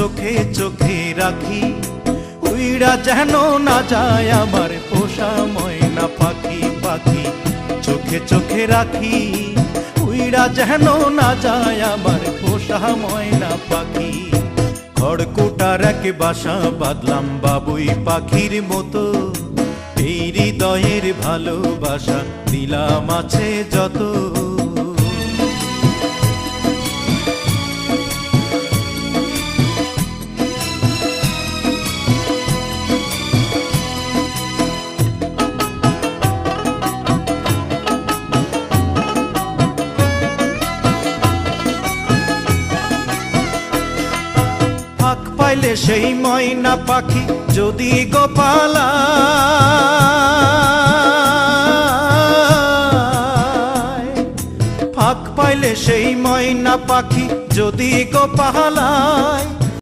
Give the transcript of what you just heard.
চোখে চোখে রাখি, উইড়া যেন না যায় আমার পোষা ময়না পাখি। পাখি চোখে চোখে রাখি, উইড়া যেন না যায় আমার পোষা ময়না পাখি। খড়কুটার এক বাসা বাঁধলাম বাবুই পাখির মতো, এই হৃদয়ের ভালোবাসা দিলাম আছে যত। ফাঁক পাইলে সেই ময়না পাখি যদি গোপালা, ফাঁক পাইলে সেই ময়না পাখি যদি গোপালায়,